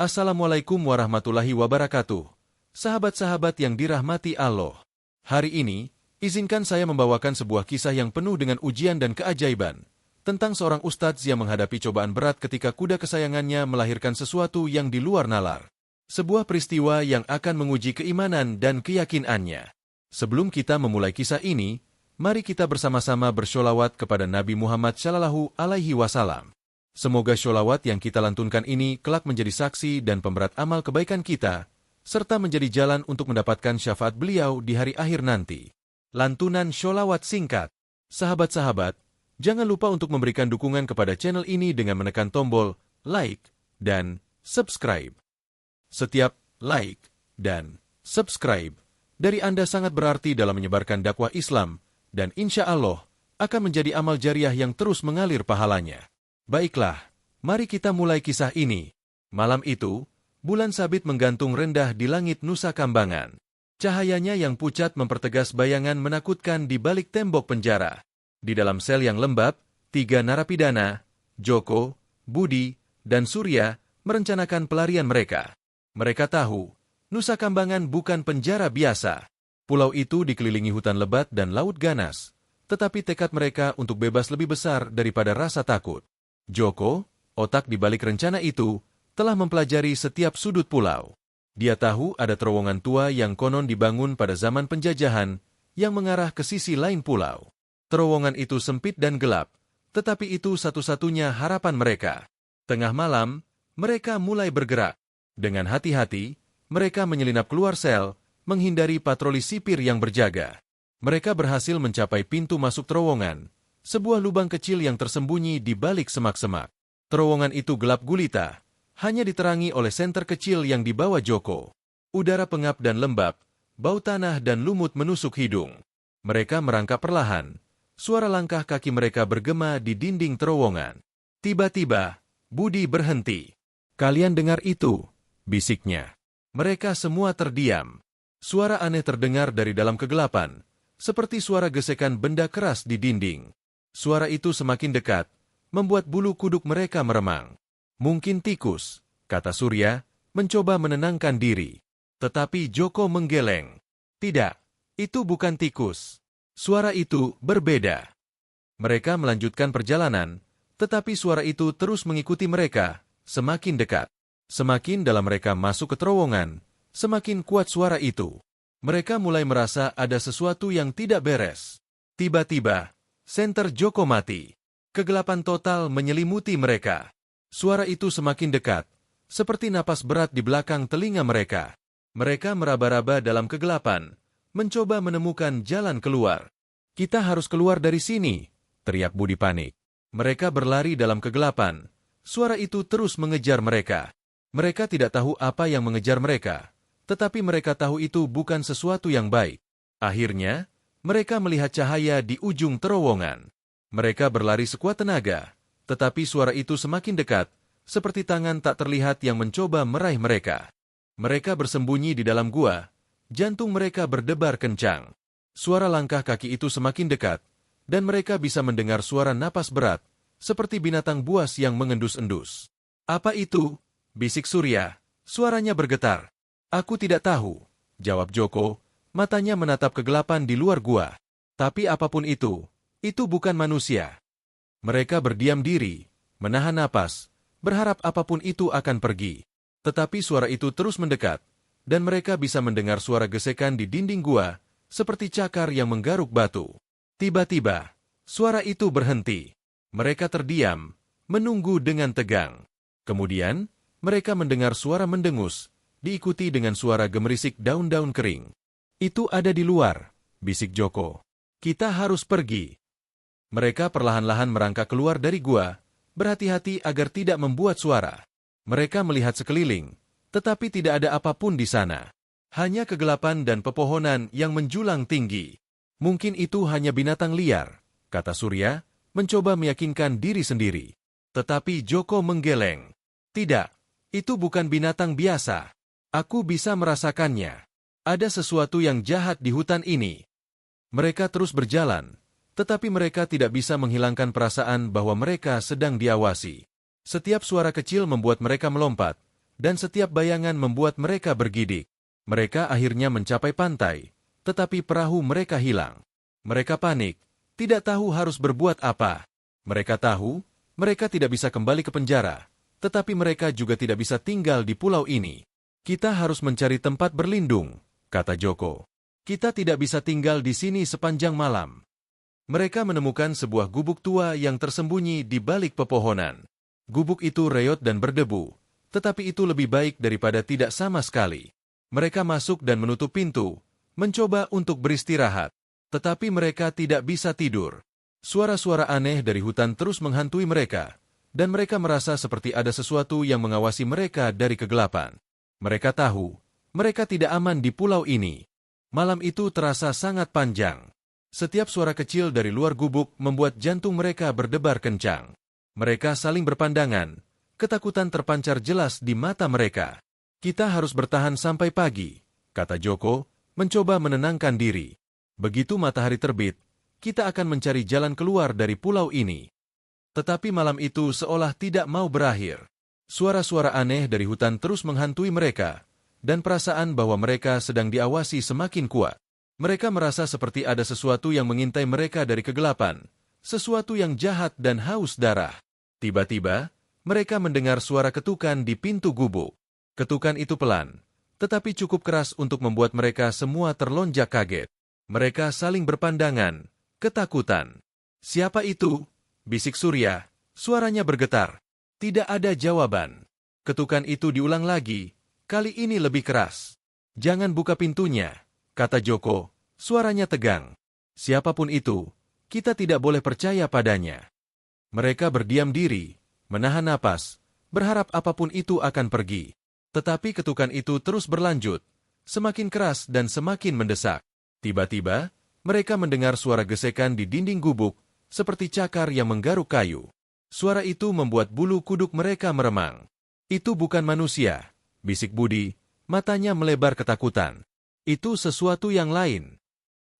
Assalamualaikum warahmatullahi wabarakatuh. Sahabat-sahabat yang dirahmati Allah. Hari ini, izinkan saya membawakan sebuah kisah yang penuh dengan ujian dan keajaiban, tentang seorang ustadz yang menghadapi cobaan berat ketika kuda kesayangannya melahirkan sesuatu yang di luar nalar. Sebuah peristiwa yang akan menguji keimanan dan keyakinannya. Sebelum kita memulai kisah ini, mari kita bersama-sama bersholawat kepada Nabi Muhammad SAW. Semoga sholawat yang kita lantunkan ini kelak menjadi saksi dan pemberat amal kebaikan kita, serta menjadi jalan untuk mendapatkan syafaat beliau di hari akhir nanti. Lantunan sholawat singkat. Sahabat-sahabat, jangan lupa untuk memberikan dukungan kepada channel ini dengan menekan tombol like dan subscribe. Setiap like dan subscribe dari Anda sangat berarti dalam menyebarkan dakwah Islam, dan insya Allah akan menjadi amal jariah yang terus mengalir pahalanya. Baiklah, mari kita mulai kisah ini. Malam itu, bulan sabit menggantung rendah di langit Nusa Kambangan. Cahayanya yang pucat mempertegas bayangan menakutkan di balik tembok penjara. Di dalam sel yang lembab, 3 narapidana, Joko, Budi, dan Surya, merencanakan pelarian mereka. Mereka tahu, Nusa Kambangan bukan penjara biasa. Pulau itu dikelilingi hutan lebat dan laut ganas, tetapi tekad mereka untuk bebas lebih besar daripada rasa takut. Joko, otak di balik rencana itu, telah mempelajari setiap sudut pulau. Dia tahu ada terowongan tua yang konon dibangun pada zaman penjajahan yang mengarah ke sisi lain pulau. Terowongan itu sempit dan gelap, tetapi itu satu-satunya harapan mereka. Tengah malam, mereka mulai bergerak. Dengan hati-hati, mereka menyelinap keluar sel, menghindari patroli sipir yang berjaga. Mereka berhasil mencapai pintu masuk terowongan, sebuah lubang kecil yang tersembunyi di balik semak-semak. Terowongan itu gelap gulita, hanya diterangi oleh senter kecil yang dibawa Joko. Udara pengap dan lembab, bau tanah dan lumut menusuk hidung. Mereka merangkak perlahan, suara langkah kaki mereka bergema di dinding terowongan. Tiba-tiba, Budi berhenti. "Kalian dengar itu?" bisiknya. Mereka semua terdiam. Suara aneh terdengar dari dalam kegelapan, seperti suara gesekan benda keras di dinding. Suara itu semakin dekat, membuat bulu kuduk mereka meremang. "Mungkin tikus," kata Surya, mencoba menenangkan diri. Tetapi Joko menggeleng. "Tidak, itu bukan tikus. Suara itu berbeda." Mereka melanjutkan perjalanan, tetapi suara itu terus mengikuti mereka, semakin dekat. Semakin dalam mereka masuk ke terowongan, semakin kuat suara itu. Mereka mulai merasa ada sesuatu yang tidak beres. Tiba-tiba, senter Joko mati. Kegelapan total menyelimuti mereka. Suara itu semakin dekat, seperti napas berat di belakang telinga mereka. Mereka meraba-raba dalam kegelapan, mencoba menemukan jalan keluar. "Kita harus keluar dari sini," teriak Budi panik. Mereka berlari dalam kegelapan. Suara itu terus mengejar mereka. Mereka tidak tahu apa yang mengejar mereka, tetapi mereka tahu itu bukan sesuatu yang baik. Akhirnya, mereka melihat cahaya di ujung terowongan. Mereka berlari sekuat tenaga, tetapi suara itu semakin dekat, seperti tangan tak terlihat yang mencoba meraih mereka. Mereka bersembunyi di dalam gua, jantung mereka berdebar kencang. Suara langkah kaki itu semakin dekat, dan mereka bisa mendengar suara napas berat, seperti binatang buas yang mengendus-endus. "Apa itu?" bisik Surya, suaranya bergetar. "Aku tidak tahu," jawab Joko, matanya menatap kegelapan di luar gua. "Tapi apapun itu bukan manusia." Mereka berdiam diri, menahan napas, berharap apapun itu akan pergi. Tetapi suara itu terus mendekat, dan mereka bisa mendengar suara gesekan di dinding gua, seperti cakar yang menggaruk batu. Tiba-tiba, suara itu berhenti. Mereka terdiam, menunggu dengan tegang. Kemudian, mereka mendengar suara mendengus, diikuti dengan suara gemerisik daun-daun kering. "Itu ada di luar," bisik Joko. "Kita harus pergi." Mereka perlahan-lahan merangkak keluar dari gua, berhati-hati agar tidak membuat suara. Mereka melihat sekeliling, tetapi tidak ada apapun di sana. Hanya kegelapan dan pepohonan yang menjulang tinggi. "Mungkin itu hanya binatang liar," kata Surya, mencoba meyakinkan diri sendiri. Tetapi Joko menggeleng. "Tidak. Itu bukan binatang biasa. Aku bisa merasakannya. Ada sesuatu yang jahat di hutan ini." Mereka terus berjalan, tetapi mereka tidak bisa menghilangkan perasaan bahwa mereka sedang diawasi. Setiap suara kecil membuat mereka melompat, dan setiap bayangan membuat mereka bergidik. Mereka akhirnya mencapai pantai, tetapi perahu mereka hilang. Mereka panik, tidak tahu harus berbuat apa. Mereka tahu, mereka tidak bisa kembali ke penjara, tetapi mereka juga tidak bisa tinggal di pulau ini. Kita harus mencari tempat berlindung, kata Joko. Kita tidak bisa tinggal di sini sepanjang malam. Mereka menemukan sebuah gubuk tua yang tersembunyi di balik pepohonan. Gubuk itu reot dan berdebu, tetapi itu lebih baik daripada tidak sama sekali. Mereka masuk dan menutup pintu, mencoba untuk beristirahat. Tetapi mereka tidak bisa tidur. Suara-suara aneh dari hutan terus menghantui mereka, dan mereka merasa seperti ada sesuatu yang mengawasi mereka dari kegelapan. Mereka tahu, mereka tidak aman di pulau ini. Malam itu terasa sangat panjang. Setiap suara kecil dari luar gubuk membuat jantung mereka berdebar kencang. Mereka saling berpandangan, ketakutan terpancar jelas di mata mereka. Kita harus bertahan sampai pagi, kata Joko, mencoba menenangkan diri. Begitu matahari terbit, kita akan mencari jalan keluar dari pulau ini. Tetapi malam itu seolah tidak mau berakhir. Suara-suara aneh dari hutan terus menghantui mereka, dan perasaan bahwa mereka sedang diawasi semakin kuat. Mereka merasa seperti ada sesuatu yang mengintai mereka dari kegelapan, sesuatu yang jahat dan haus darah. Tiba-tiba, mereka mendengar suara ketukan di pintu gubuk. Ketukan itu pelan, tetapi cukup keras untuk membuat mereka semua terlonjak kaget. Mereka saling berpandangan, ketakutan. "Siapa itu?" bisik Surya, suaranya bergetar. Tidak ada jawaban. Ketukan itu diulang lagi, kali ini lebih keras. "Jangan buka pintunya," kata Joko, suaranya tegang. "Siapapun itu, kita tidak boleh percaya padanya." Mereka berdiam diri, menahan napas, berharap apapun itu akan pergi. Tetapi ketukan itu terus berlanjut, semakin keras dan semakin mendesak. Tiba-tiba, mereka mendengar suara gesekan di dinding gubuk, seperti cakar yang menggaruk kayu. Suara itu membuat bulu kuduk mereka meremang. "Itu bukan manusia," bisik Budi, matanya melebar ketakutan. "Itu sesuatu yang lain."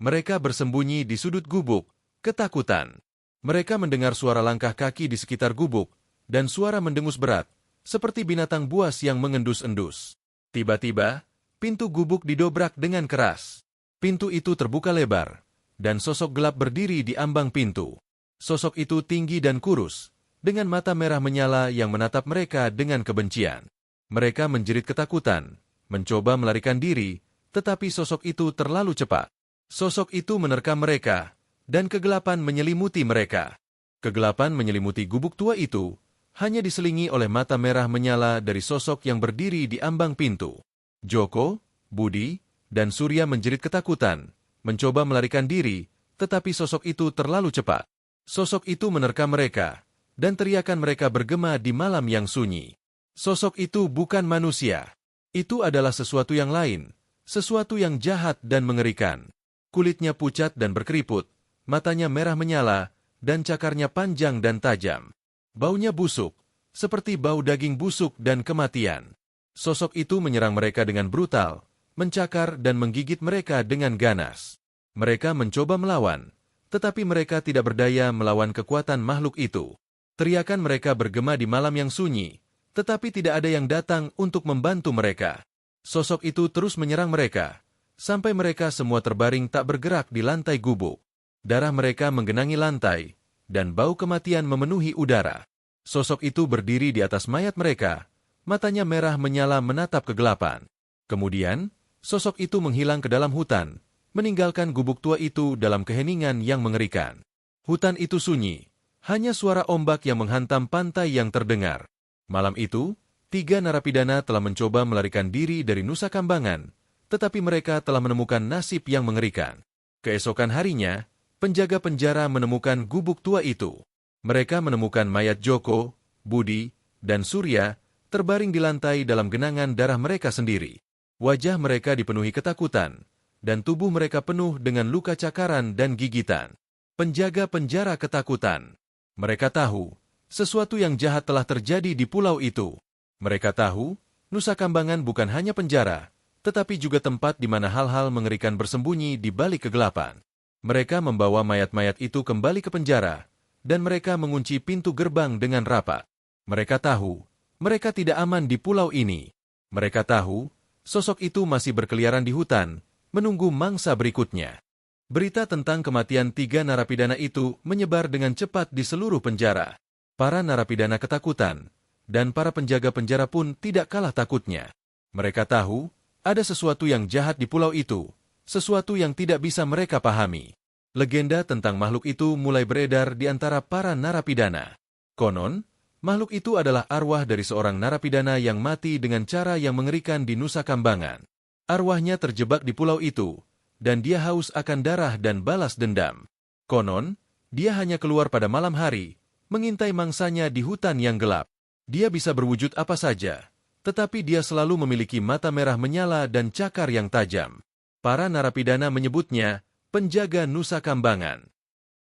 Mereka bersembunyi di sudut gubuk, ketakutan. Mereka mendengar suara langkah kaki di sekitar gubuk, dan suara mendengus berat, seperti binatang buas yang mengendus-endus. Tiba-tiba, pintu gubuk didobrak dengan keras. Pintu itu terbuka lebar, dan sosok gelap berdiri di ambang pintu. Sosok itu tinggi dan kurus, dengan mata merah menyala yang menatap mereka dengan kebencian. Mereka menjerit ketakutan, mencoba melarikan diri, tetapi sosok itu terlalu cepat. Sosok itu menerkam mereka, dan kegelapan menyelimuti mereka. Kegelapan menyelimuti gubuk tua itu, hanya diselingi oleh mata merah menyala dari sosok yang berdiri di ambang pintu. Joko, Budi, dan Surya menjerit ketakutan, mencoba melarikan diri, tetapi sosok itu terlalu cepat. Sosok itu menerkam mereka, dan teriakan mereka bergema di malam yang sunyi. Sosok itu bukan manusia. Itu adalah sesuatu yang lain, sesuatu yang jahat dan mengerikan. Kulitnya pucat dan berkeriput, matanya merah menyala, dan cakarnya panjang dan tajam. Baunya busuk, seperti bau daging busuk dan kematian. Sosok itu menyerang mereka dengan brutal, mencakar dan menggigit mereka dengan ganas. Mereka mencoba melawan, tetapi mereka tidak berdaya melawan kekuatan makhluk itu. Teriakan mereka bergema di malam yang sunyi, tetapi tidak ada yang datang untuk membantu mereka. Sosok itu terus menyerang mereka, sampai mereka semua terbaring tak bergerak di lantai gubuk. Darah mereka menggenangi lantai, dan bau kematian memenuhi udara. Sosok itu berdiri di atas mayat mereka, matanya merah menyala menatap kegelapan. Kemudian, sosok itu menghilang ke dalam hutan, meninggalkan gubuk tua itu dalam keheningan yang mengerikan. Hutan itu sunyi, hanya suara ombak yang menghantam pantai yang terdengar. Malam itu, 3 narapidana telah mencoba melarikan diri dari Nusa Kambangan, tetapi mereka telah menemukan nasib yang mengerikan. Keesokan harinya, penjaga penjara menemukan gubuk tua itu. Mereka menemukan mayat Joko, Budi, dan Surya terbaring di lantai dalam genangan darah mereka sendiri. Wajah mereka dipenuhi ketakutan, dan tubuh mereka penuh dengan luka cakaran dan gigitan. Penjaga penjara ketakutan. Mereka tahu, sesuatu yang jahat telah terjadi di pulau itu. Mereka tahu, Nusa Kambangan bukan hanya penjara, tetapi juga tempat di mana hal-hal mengerikan bersembunyi di balik kegelapan. Mereka membawa mayat-mayat itu kembali ke penjara, dan mereka mengunci pintu gerbang dengan rapat. Mereka tahu, mereka tidak aman di pulau ini. Mereka tahu, sosok itu masih berkeliaran di hutan, menunggu mangsa berikutnya. Berita tentang kematian 3 narapidana itu menyebar dengan cepat di seluruh penjara. Para narapidana ketakutan, dan para penjaga penjara pun tidak kalah takutnya. Mereka tahu, ada sesuatu yang jahat di pulau itu, sesuatu yang tidak bisa mereka pahami. Legenda tentang makhluk itu mulai beredar di antara para narapidana. Konon, makhluk itu adalah arwah dari seorang narapidana yang mati dengan cara yang mengerikan di Nusa Kambangan. Arwahnya terjebak di pulau itu, dan dia haus akan darah dan balas dendam. Konon, dia hanya keluar pada malam hari, mengintai mangsanya di hutan yang gelap. Dia bisa berwujud apa saja, tetapi dia selalu memiliki mata merah menyala dan cakar yang tajam. Para narapidana menyebutnya penjaga Nusa Kambangan.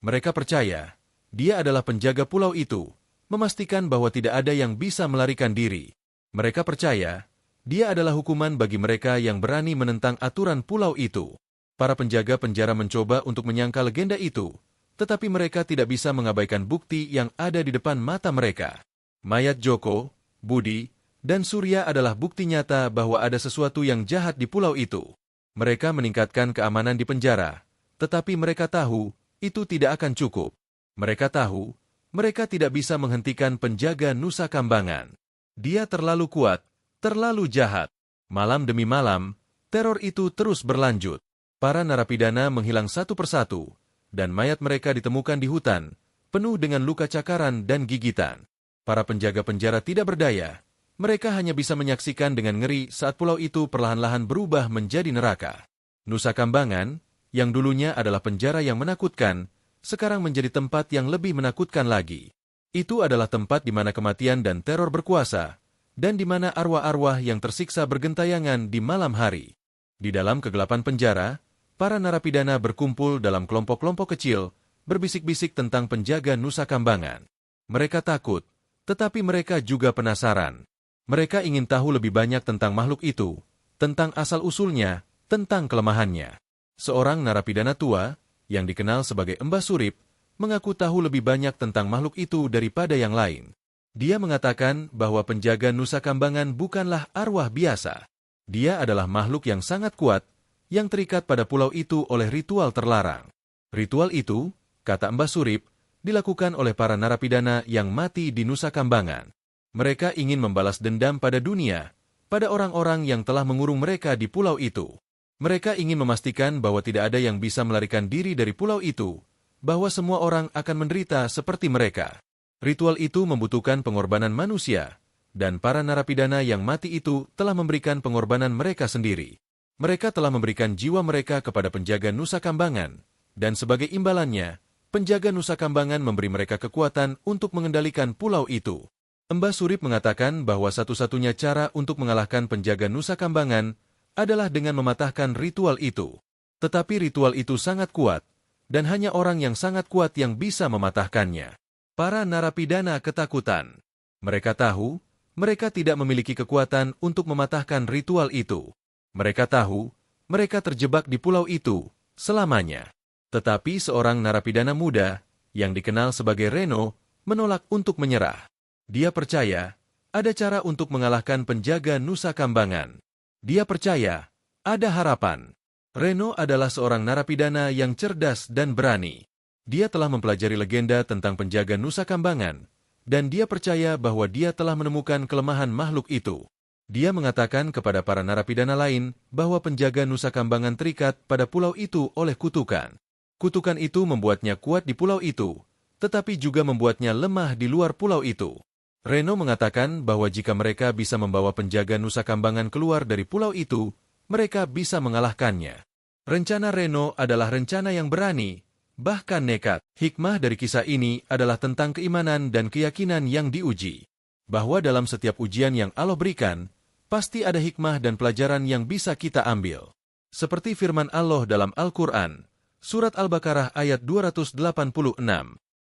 Mereka percaya, dia adalah penjaga pulau itu, memastikan bahwa tidak ada yang bisa melarikan diri. Mereka percaya, dia adalah hukuman bagi mereka yang berani menentang aturan pulau itu. Para penjaga penjara mencoba untuk menyangkal legenda itu, tetapi mereka tidak bisa mengabaikan bukti yang ada di depan mata mereka. Mayat Joko, Budi, dan Surya adalah bukti nyata bahwa ada sesuatu yang jahat di pulau itu. Mereka meningkatkan keamanan di penjara, tetapi mereka tahu, itu tidak akan cukup. Mereka tahu, mereka tidak bisa menghentikan penjaga Nusa Kambangan. Dia terlalu kuat, terlalu jahat. Malam demi malam, teror itu terus berlanjut. Para narapidana menghilang satu persatu, dan mayat mereka ditemukan di hutan, penuh dengan luka cakaran dan gigitan. Para penjaga penjara tidak berdaya. Mereka hanya bisa menyaksikan dengan ngeri saat pulau itu perlahan-lahan berubah menjadi neraka. Nusa Kambangan, yang dulunya adalah penjara yang menakutkan, sekarang menjadi tempat yang lebih menakutkan lagi. Itu adalah tempat di mana kematian dan teror berkuasa, dan di mana arwah-arwah yang tersiksa bergentayangan di malam hari. Di dalam kegelapan penjara, para narapidana berkumpul dalam kelompok-kelompok kecil, berbisik-bisik tentang penjaga Nusa Kambangan. Mereka takut, tetapi mereka juga penasaran. Mereka ingin tahu lebih banyak tentang makhluk itu, tentang asal-usulnya, tentang kelemahannya. Seorang narapidana tua, yang dikenal sebagai Mbah Surip, mengaku tahu lebih banyak tentang makhluk itu daripada yang lain. Dia mengatakan bahwa penjaga Nusa Kambangan bukanlah arwah biasa. Dia adalah makhluk yang sangat kuat, yang terikat pada pulau itu oleh ritual terlarang. Ritual itu, kata Mbah Surip, dilakukan oleh para narapidana yang mati di Nusa Kambangan. Mereka ingin membalas dendam pada dunia, pada orang-orang yang telah mengurung mereka di pulau itu. Mereka ingin memastikan bahwa tidak ada yang bisa melarikan diri dari pulau itu, bahwa semua orang akan menderita seperti mereka. Ritual itu membutuhkan pengorbanan manusia, dan para narapidana yang mati itu telah memberikan pengorbanan mereka sendiri. Mereka telah memberikan jiwa mereka kepada penjaga Nusa Kambangan, dan sebagai imbalannya, penjaga Nusa Kambangan memberi mereka kekuatan untuk mengendalikan pulau itu. Mbah Surip mengatakan bahwa satu-satunya cara untuk mengalahkan penjaga Nusa Kambangan adalah dengan mematahkan ritual itu. Tetapi ritual itu sangat kuat, dan hanya orang yang sangat kuat yang bisa mematahkannya. Para narapidana ketakutan. Mereka tahu, mereka tidak memiliki kekuatan untuk mematahkan ritual itu. Mereka tahu, mereka terjebak di pulau itu selamanya. Tetapi seorang narapidana muda, yang dikenal sebagai Reno, menolak untuk menyerah. Dia percaya, ada cara untuk mengalahkan penjaga Nusa Kambangan. Dia percaya, ada harapan. Reno adalah seorang narapidana yang cerdas dan berani. Dia telah mempelajari legenda tentang penjaga Nusa Kambangan, dan dia percaya bahwa dia telah menemukan kelemahan makhluk itu. Dia mengatakan kepada para narapidana lain bahwa penjaga Nusa Kambangan terikat pada pulau itu oleh kutukan. Kutukan itu membuatnya kuat di pulau itu, tetapi juga membuatnya lemah di luar pulau itu. Reno mengatakan bahwa jika mereka bisa membawa penjaga Nusa Kambangan keluar dari pulau itu, mereka bisa mengalahkannya. Rencana Reno adalah rencana yang berani, bahkan nekat. Hikmah dari kisah ini adalah tentang keimanan dan keyakinan yang diuji. Bahwa dalam setiap ujian yang Allah berikan, pasti ada hikmah dan pelajaran yang bisa kita ambil. Seperti firman Allah dalam Al-Quran, Surat Al-Baqarah ayat 286.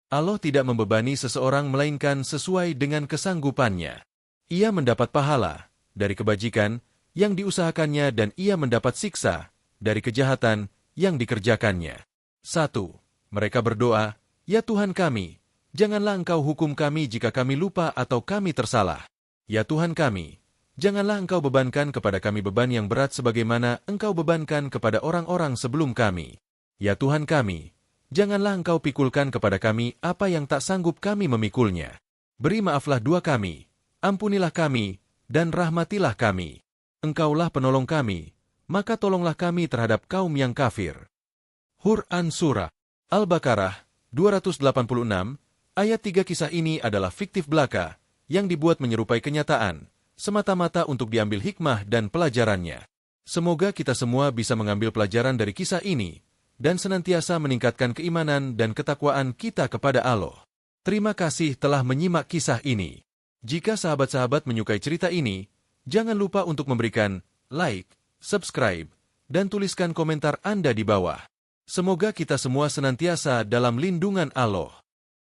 Allah tidak membebani seseorang melainkan sesuai dengan kesanggupannya. Ia mendapat pahala dari kebajikan yang diusahakannya dan ia mendapat siksa dari kejahatan yang dikerjakannya. 1. Mereka berdoa, "Ya Tuhan kami, janganlah Engkau hukum kami jika kami lupa atau kami tersalah." Ya Tuhan kami, janganlah Engkau bebankan kepada kami beban yang berat sebagaimana Engkau bebankan kepada orang-orang sebelum kami. Ya Tuhan kami, janganlah Engkau pikulkan kepada kami apa yang tak sanggup kami memikulnya. Beri maaflah dua kami, ampunilah kami, dan rahmatilah kami. Engkaulah penolong kami, maka tolonglah kami terhadap kaum yang kafir. Quran Surah Al-Baqarah 286, ayat 3. Kisah ini adalah fiktif belaka, yang dibuat menyerupai kenyataan, semata-mata untuk diambil hikmah dan pelajarannya. Semoga kita semua bisa mengambil pelajaran dari kisah ini, dan senantiasa meningkatkan keimanan dan ketakwaan kita kepada Allah. Terima kasih telah menyimak kisah ini. Jika sahabat-sahabat menyukai cerita ini, jangan lupa untuk memberikan like, subscribe, dan tuliskan komentar Anda di bawah. Semoga kita semua senantiasa dalam lindungan Allah.